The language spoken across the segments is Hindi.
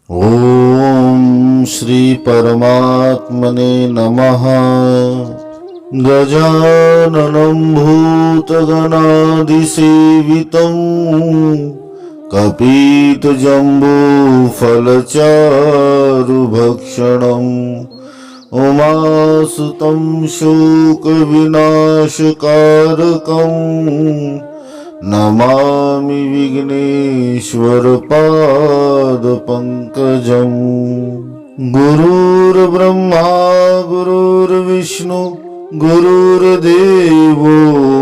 ओम श्री परमात्मने नमः। गजाननं भूतगणादिसेवितं कपितजम्बूफलचारुभक्षणम् उमासुतं शोकविनाशकारकम् नमामि विघ्नेश्वरपादपङ्कजम्। गुरुर्ब्रह्मा गुरुर्विष्णु गुरुर्देवो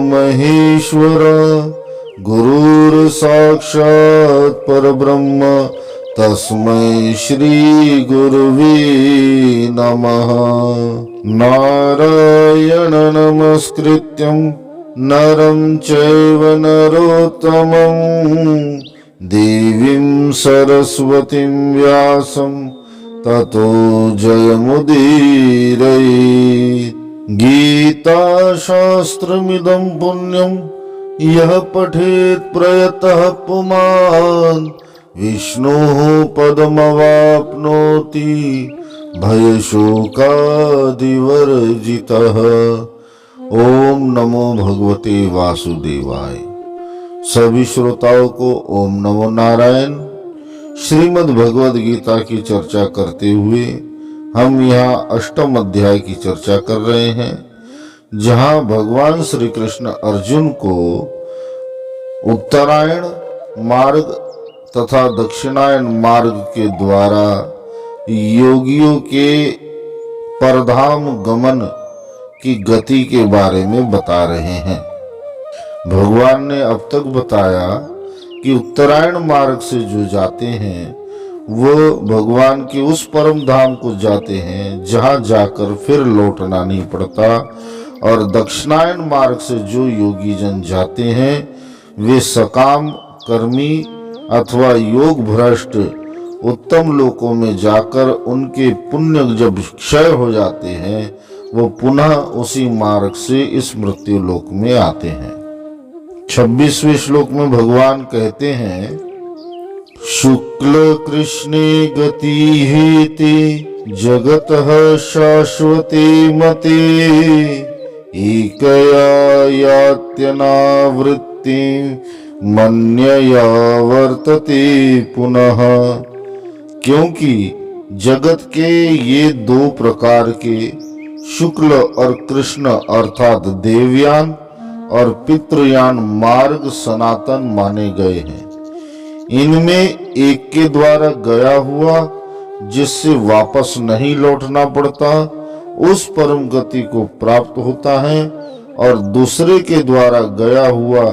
महेश्वर गुरुर्साक्षात् परब्रह्म तस्मै श्री गुरुवे नमः। नारायण नमस्कृत्यं नरं चैव नरोत्तमं देवीं सरस्वतीं व्यासं ततो जयमुदीरयेत्। गीताशास्त्रमिदं पुण्यं यः पठेत् प्रयतः पुमान् विष्णोः पदमवाप्नोति भयशोकादिवर्जितः। ओम नमो भगवते वासुदेवाय। सभी श्रोताओं को ओम नमो नारायण। श्रीमद् भगवद गीता की चर्चा करते हुए हम यहाँ अष्टम अध्याय की चर्चा कर रहे हैं, जहाँ भगवान श्री कृष्ण अर्जुन को उत्तरायण मार्ग तथा दक्षिणायन मार्ग के द्वारा योगियों के परधाम गमन की गति के बारे में बता रहे हैं। भगवान ने अब तक बताया कि उत्तरायण मार्ग से जो जाते हैं वो भगवान के उस परम धाम को जाते हैं जहां जाकर फिर लौटना नहीं पड़ता, और दक्षिणायन मार्ग से जो योगी जन जाते हैं वे सकाम कर्मी अथवा योग भ्रष्ट उत्तम लोकों में जाकर उनके पुण्य जब क्षय हो जाते हैं वो पुनः उसी मार्ग से इस मृत्यु लोक में आते हैं। 26वें श्लोक में भगवान कहते हैं, शुक्ल कृष्णे गति हेते जगतः शाश्वते मते एकया यात्यनावृत्ति मन्यया वर्तते पुनः। क्योंकि जगत के ये दो प्रकार के शुक्ल और कृष्ण अर्थात देवयान और पितृयान मार्ग सनातन माने गए हैं। इनमें एक के द्वारा गया हुआ जिससे वापस नहीं लौटना पड़ता उस परम गति को प्राप्त होता है, और दूसरे के द्वारा गया हुआ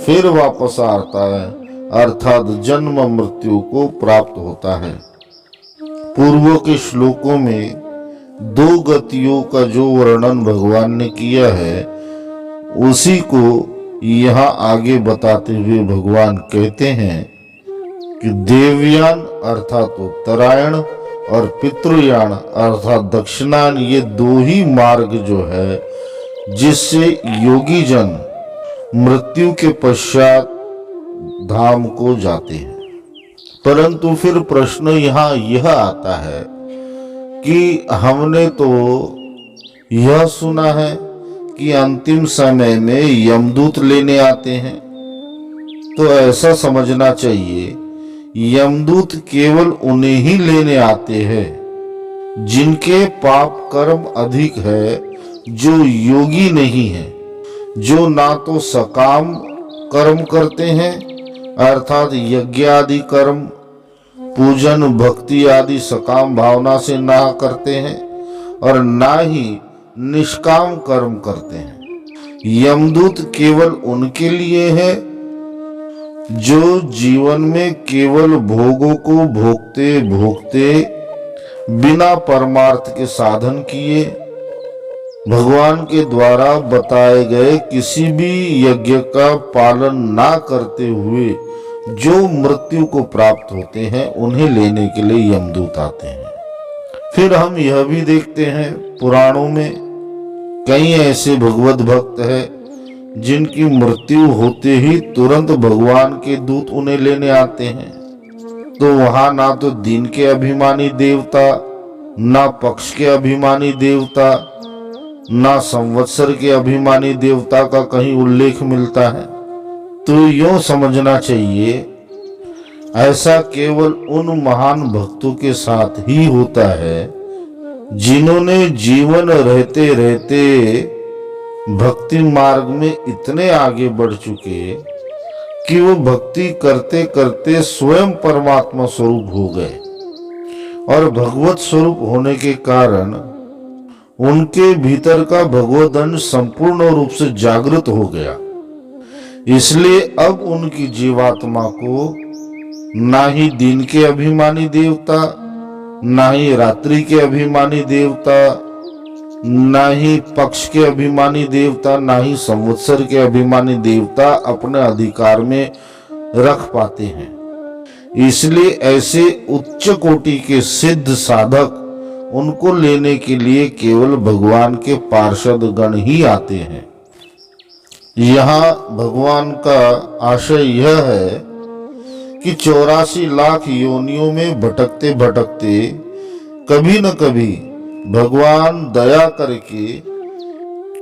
फिर वापस आता है अर्थात जन्म मृत्यु को प्राप्त होता है। पूर्व के श्लोकों में दो गतियों का जो वर्णन भगवान ने किया है उसी को यहाँ आगे बताते हुए भगवान कहते हैं कि देवयान अर्थात उत्तरायण और पितृयान अर्थात दक्षिणायन ये दो ही मार्ग जो है जिससे योगी जन मृत्यु के पश्चात धाम को जाते हैं। परंतु फिर प्रश्न यहाँ यह आता है कि हमने तो यह सुना है कि अंतिम समय में यमदूत लेने आते हैं, तो ऐसा समझना चाहिए यमदूत केवल उन्हें ही लेने आते हैं जिनके पाप कर्म अधिक है, जो योगी नहीं है, जो ना तो सकाम कर्म करते हैं अर्थात यज्ञ आदि कर्म पूजन भक्ति आदि सकाम भावना से ना करते हैं और ना ही निष्काम कर्म करते हैं। यमदूत केवल उनके लिए है जो जीवन में केवल भोगों को भोगते भोगते बिना परमार्थ के साधन किए भगवान के द्वारा बताए गए किसी भी यज्ञ का पालन ना करते हुए जो मृत्यु को प्राप्त होते हैं उन्हें लेने के लिए यमदूत आते हैं। फिर हम यह भी देखते हैं पुराणों में कई ऐसे भगवत भक्त हैं जिनकी मृत्यु होते ही तुरंत भगवान के दूत उन्हें लेने आते हैं। तो वहां ना तो दिन के अभिमानी देवता, ना पक्ष के अभिमानी देवता, ना संवत्सर के अभिमानी देवता का कहीं उल्लेख मिलता है। तो यूं समझना चाहिए, ऐसा केवल उन महान भक्तों के साथ ही होता है जिन्होंने जीवन रहते रहते भक्ति मार्ग में इतने आगे बढ़ चुके कि वो भक्ति करते करते स्वयं परमात्मा स्वरूप हो गए, और भगवत स्वरूप होने के कारण उनके भीतर का भगवत अंश संपूर्ण रूप से जागृत हो गया। इसलिए अब उनकी जीवात्मा को ना ही दिन के अभिमानी देवता, ना ही रात्रि के अभिमानी देवता, ना ही पक्ष के अभिमानी देवता, ना ही संवत्सर के अभिमानी देवता अपने अधिकार में रख पाते हैं। इसलिए ऐसे उच्च कोटि के सिद्ध साधक उनको लेने के लिए केवल भगवान के पार्षद गण ही आते हैं। यहाँ भगवान का आशय यह है कि 84 लाख योनियों में भटकते भटकते कभी न कभी भगवान दया करके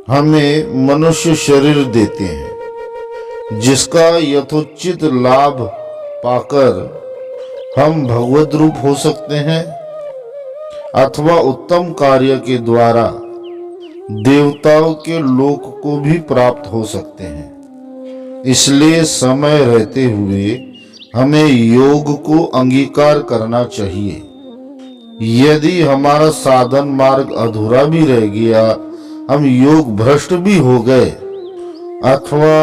हमें मनुष्य शरीर देते हैं, जिसका यथोचित लाभ पाकर हम भगवत रूप हो सकते हैं अथवा उत्तम कार्य के द्वारा देवताओं के लोक को भी प्राप्त हो सकते हैं। इसलिए समय रहते हुए हमें योग को अंगीकार करना चाहिए। यदि हमारा साधन मार्ग अधूरा भी रह गया, हम योग भ्रष्ट भी हो गए अथवा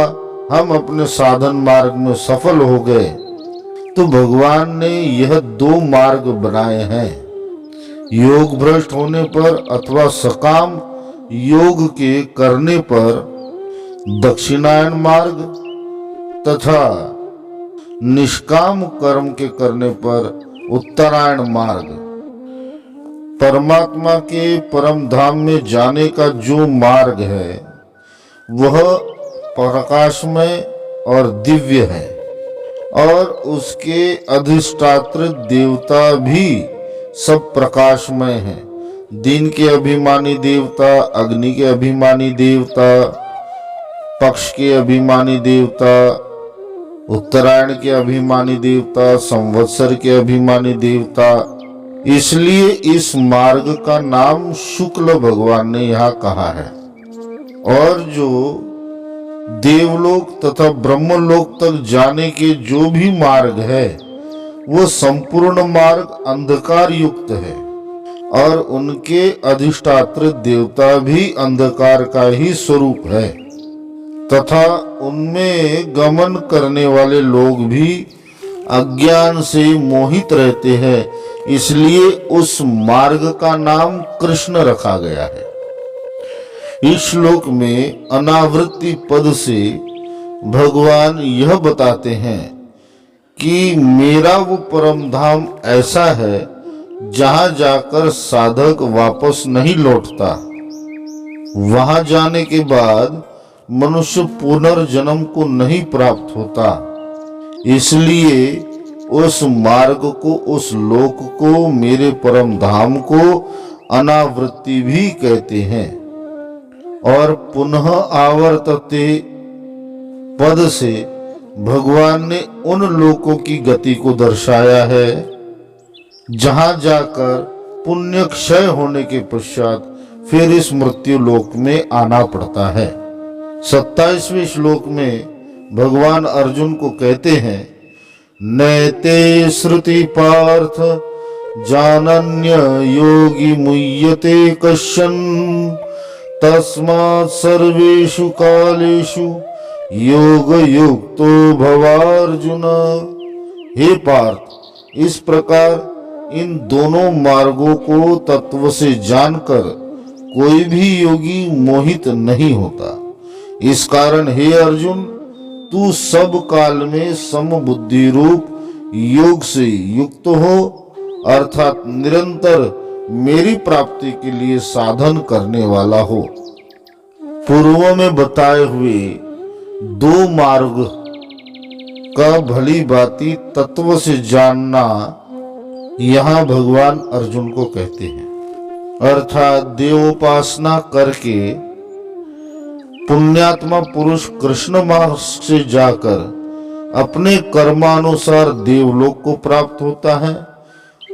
हम अपने साधन मार्ग में सफल हो गए, तो भगवान ने यह 2 मार्ग बनाए हैं, योग भ्रष्ट होने पर अथवा सकाम योग के करने पर दक्षिणायन मार्ग तथा निष्काम कर्म के करने पर उत्तरायण मार्ग। परमात्मा के परम धाम में जाने का जो मार्ग है वह प्रकाशमय और दिव्य है, और उसके अधिष्ठात्र देवता भी सब प्रकाशमय हैं। दिन के अभिमानी देवता, अग्नि के अभिमानी देवता, पक्ष के अभिमानी देवता, उत्तरायण के अभिमानी देवता, संवत्सर के अभिमानी देवता। इसलिए इस मार्ग का नाम शुक्ल भगवान ने यहाँ कहा है। और जो देवलोक तथा ब्रह्मलोक तक जाने के जो भी मार्ग है वो संपूर्ण मार्ग अंधकार युक्त है, और उनके अधिष्ठात्र देवता भी अंधकार का ही स्वरूप है तथा उनमें गमन करने वाले लोग भी अज्ञान से मोहित रहते हैं। इसलिए उस मार्ग का नाम कृष्ण रखा गया है। इस श्लोक में अनावृत्ति पद से भगवान यह बताते हैं कि मेरा वो परम धाम ऐसा है जहां जाकर साधक वापस नहीं लौटता। वहां जाने के बाद मनुष्य पुनर्जन्म को नहीं प्राप्त होता। इसलिए उस मार्ग को, उस लोक को, मेरे परम धाम को अनावृत्ति भी कहते हैं। और पुनः आवर्तते पद से भगवान ने उन लोकों की गति को दर्शाया है जहां जाकर पुण्य क्षय होने के पश्चात फिर इस मृत्यु लोक में आना पड़ता है। 27वें श्लोक में भगवान अर्जुन को कहते हैं, नैते श्रुति पार्थ जानन्य योगी मुह्यते कश्चन तस्मात् सर्वेषु कालेषु योग युक्तो भवार्जुन। हे पार्थ, इस प्रकार इन दोनों मार्गों को तत्व से जानकर कोई भी योगी मोहित नहीं होता। इस कारण हे अर्जुन, तू सब काल में समबुद्धि रूप योग से युक्त हो, अर्थात निरंतर मेरी प्राप्ति के लिए साधन करने वाला हो। पूर्व में बताए हुए 2 मार्ग का भली भांति तत्व से जानना यहाँ भगवान अर्जुन को कहते हैं। अर्थात देवोपासना करके पुण्यात्मा पुरुष कृष्ण मार्ग से जाकर अपने कर्मानुसार देवलोक को प्राप्त होता है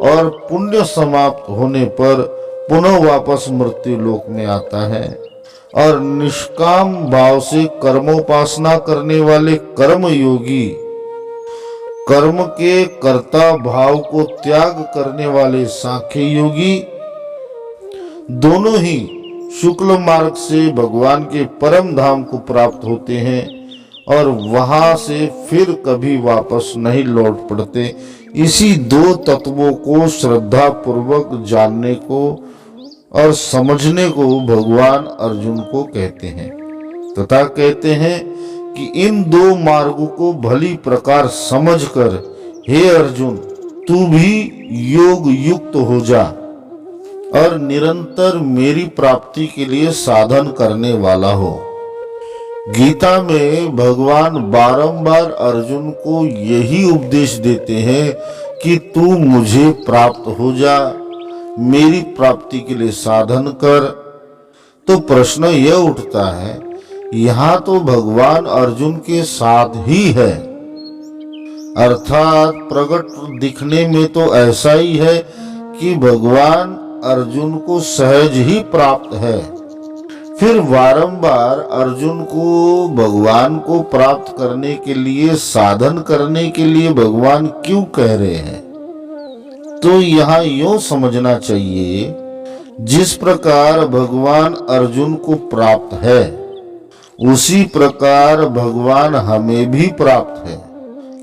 और पुण्य समाप्त होने पर पुनः वापस मृत्यु लोक में आता है। और निष्काम भाव से कर्मोपासना करने वाले कर्म योगी, कर्म के कर्ता भाव को त्याग करने वाले सांख्य योगी, दोनों ही शुक्ल मार्ग से भगवान के परम धाम को प्राप्त होते हैं और वहां से फिर कभी वापस नहीं लौट पड़ते। इसी दो तत्वों को श्रद्धा पूर्वक जानने को और समझने को भगवान अर्जुन को कहते हैं तथा कहते हैं कि इन दो मार्गों को भली प्रकार समझकर हे अर्जुन तू भी योग युक्त हो जा और निरंतर मेरी प्राप्ति के लिए साधन करने वाला हो। गीता में भगवान बारंबार अर्जुन को यही उपदेश देते हैं कि तू मुझे प्राप्त हो जा, मेरी प्राप्ति के लिए साधन कर। तो प्रश्न यह उठता है, यहाँ तो भगवान अर्जुन के साथ ही है, अर्थात प्रकट दिखने में तो ऐसा ही है कि भगवान अर्जुन को सहज ही प्राप्त है। फिर बारंबार अर्जुन को भगवान को प्राप्त करने के लिए साधन करने के लिए भगवान क्यों कह रहे हैं? तो यहाँ यूं समझना चाहिए, जिस प्रकार भगवान अर्जुन को प्राप्त है उसी प्रकार भगवान हमें भी प्राप्त है,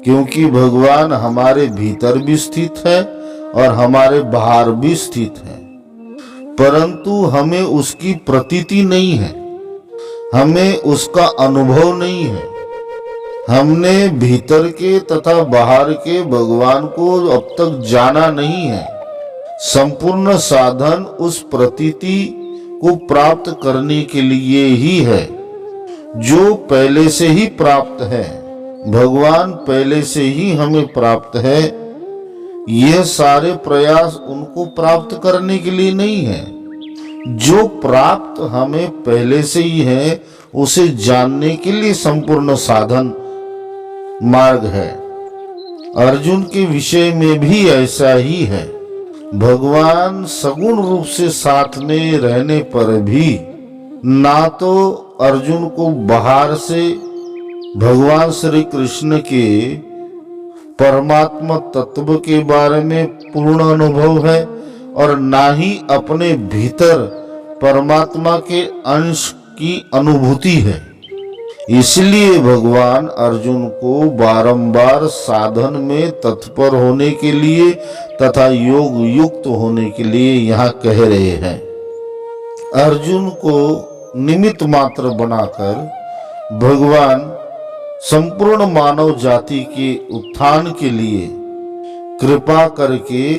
क्योंकि भगवान हमारे भीतर भी स्थित है और हमारे बाहर भी स्थित है, परंतु हमें उसकी प्रतीति नहीं है, हमें उसका अनुभव नहीं है। हमने भीतर के तथा बाहर के भगवान को अब तक जाना नहीं है। संपूर्ण साधन उस प्रतीति को प्राप्त करने के लिए ही है जो पहले से ही प्राप्त है। भगवान पहले से ही हमें प्राप्त है। यह सारे प्रयास उनको प्राप्त करने के लिए नहीं है। जो प्राप्त हमें पहले से ही है उसे जानने के लिए संपूर्ण साधन मार्ग है। अर्जुन के विषय में भी ऐसा ही है। भगवान सगुण रूप से साथ में रहने पर भी ना तो अर्जुन को बाहर से भगवान श्री कृष्ण के परमात्मा तत्व के बारे में पूर्ण अनुभव है और ना ही अपने भीतर परमात्मा के अंश की अनुभूति है। इसलिए भगवान अर्जुन को बारंबार साधन में तत्पर होने के लिए तथा योग युक्त होने के लिए यहाँ कह रहे हैं। अर्जुन को निमित्त मात्र बनाकर भगवान संपूर्ण मानव जाति के उत्थान के लिए कृपा करके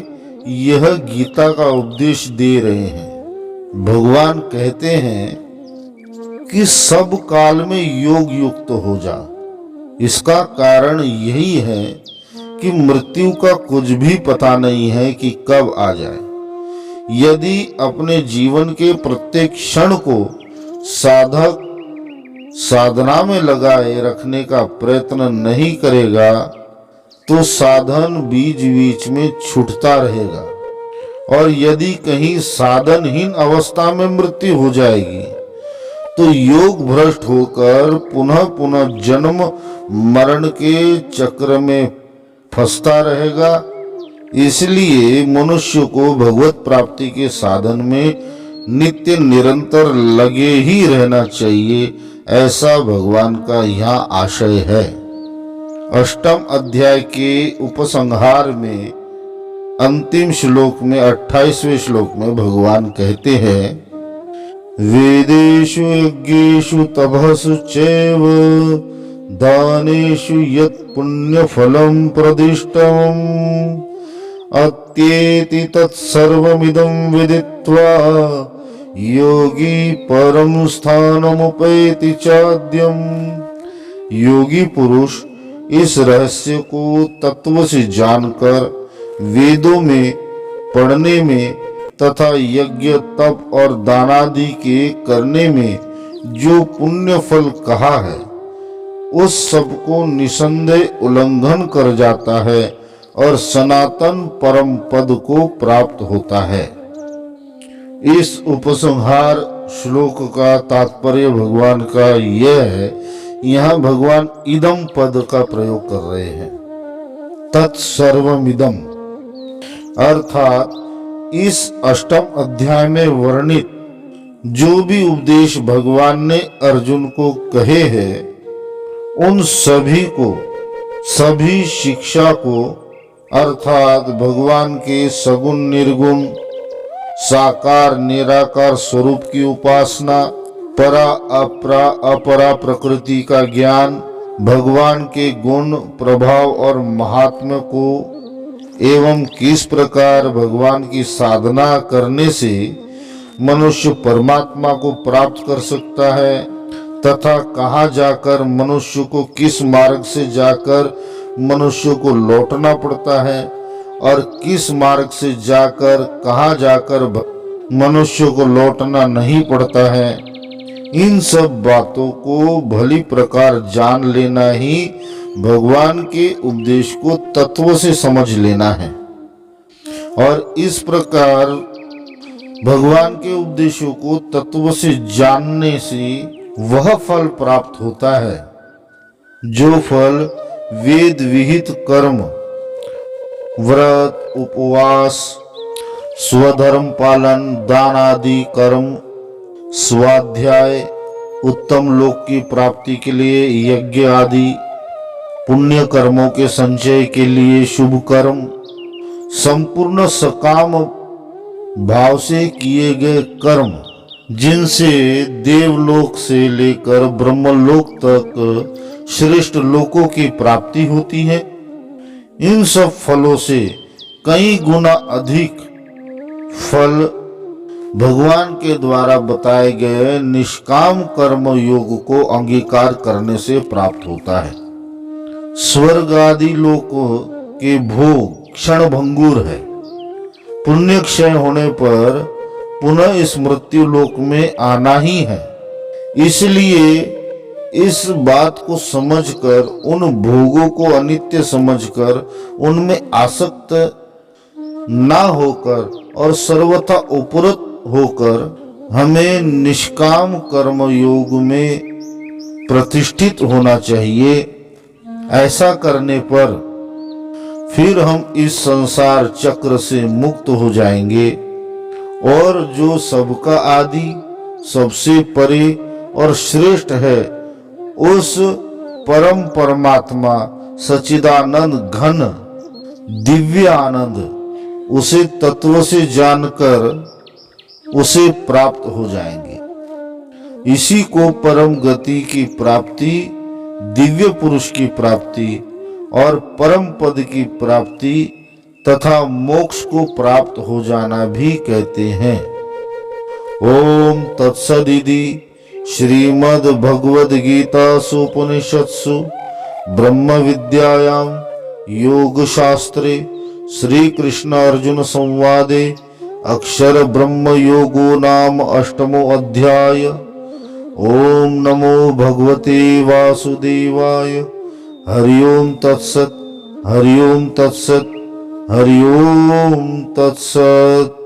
यह गीता का उपदेश दे रहे हैं। भगवान कहते हैं कि सब काल में योग युक्त हो जा। इसका कारण यही है कि मृत्यु का कुछ भी पता नहीं है कि कब आ जाए। यदि अपने जीवन के प्रत्येक क्षण को साधक साधना में लगाए रखने का प्रयत्न नहीं करेगा तो साधन बीच बीच में छूटता रहेगा और यदि कहीं साधनहीन अवस्था में मृत्यु हो जाएगी तो योग भ्रष्ट होकर पुनः पुनः जन्म मरण के चक्र में फंसता रहेगा। इसलिए मनुष्य को भगवत प्राप्ति के साधन में नित्य निरंतर लगे ही रहना चाहिए, ऐसा भगवान का यहाँ आशय है। अष्टम अध्याय के उपसंहार में अंतिम श्लोक में 28वें श्लोक में भगवान कहते हैं, वेदेषु यज्ञेषु तपसु चैव दानेषु यत् पुण्यफलं प्रदिष्टम् अत्येति तत्सर्वमिदं विदित्वा योगी परम स्थानमुपैति चाद्यम्। योगी पुरुष इस रहस्य को तत्व से जानकर वेदों में पढ़ने में तथा यज्ञ तप और दानादि के करने में जो पुण्य फल कहा है उस सब को निसंदेह उल्लंघन कर जाता है और सनातन परम पद को प्राप्त होता है। इस उपसंहार श्लोक का तात्पर्य भगवान का यह है, यहाँ भगवान इदम पद का प्रयोग कर रहे हैं, तत्सर्वमिदम, अर्थात इस अष्टम अध्याय में वर्णित जो भी उपदेश भगवान ने अर्जुन को कहे हैं उन सभी को, सभी शिक्षा को, अर्थात भगवान के सगुण निर्गुण साकार निराकार स्वरूप की उपासना, परा अपरा अपरा प्रकृति का ज्ञान, भगवान के गुण प्रभाव और महात्म्य को एवं किस प्रकार भगवान की साधना करने से मनुष्य परमात्मा को प्राप्त कर सकता है तथा कहाँ जाकर मनुष्य को, किस मार्ग से जाकर मनुष्य को लौटना पड़ता है और किस मार्ग से जाकर कहाँ जाकर मनुष्य को लौटना नहीं पड़ता है, इन सब बातों को भली प्रकार जान लेना ही भगवान के उपदेश को तत्व से समझ लेना है। और इस प्रकार भगवान के उपदेशों को तत्व से जानने से वह फल प्राप्त होता है जो फल वेद विहित कर्म, व्रत, उपवास, स्वधर्म पालन, दान आदि कर्म, स्वाध्याय, उत्तम लोक की प्राप्ति के लिए यज्ञ आदि, पुण्य कर्मों के संचय के लिए शुभ कर्म, संपूर्ण सकाम भाव से किए गए कर्म, जिनसे देवलोक से लेकर ब्रह्मलोक तक श्रेष्ठ लोकों की प्राप्ति होती है, इन सब फलों से कई गुना अधिक फल भगवान के द्वारा बताए गए निष्काम कर्म योग को अंगीकार करने से प्राप्त होता है। स्वर्ग आदि लोकों के भोग क्षण भंगुर है, पुण्य क्षय होने पर पुनः इस मृत्यु लोक में आना ही है। इसलिए इस बात को समझकर, उन भोगों को अनित्य समझकर उनमें आसक्त ना होकर और सर्वथा उपरत होकर हमें निष्काम कर्म योग में प्रतिष्ठित होना चाहिए। ऐसा करने पर फिर हम इस संसार चक्र से मुक्त हो जाएंगे और जो सबका आदि, सबसे परे और श्रेष्ठ है उस परम परमात्मा सच्चिदानंद घन दिव्य आनंद, उसे तत्व से जानकर उसे प्राप्त हो जाएंगे। इसी को परम गति की प्राप्ति, दिव्य पुरुष की प्राप्ति और परम पद की प्राप्ति तथा मोक्ष को प्राप्त हो जाना भी कहते हैं। ओम तत्सदिति श्रीमद् भगवद गीता उपनिषत्सु ब्रह्म विद्यायां योग शास्त्रे श्री कृष्ण अर्जुन संवादे अक्षर ब्रह्म योगो नाम अष्टमो अध्याय। ओम नमो भगवते वासुदेवाय। हरि ओम तत्सत, हरि ओम तत्सत, हरि ओम तत्सत।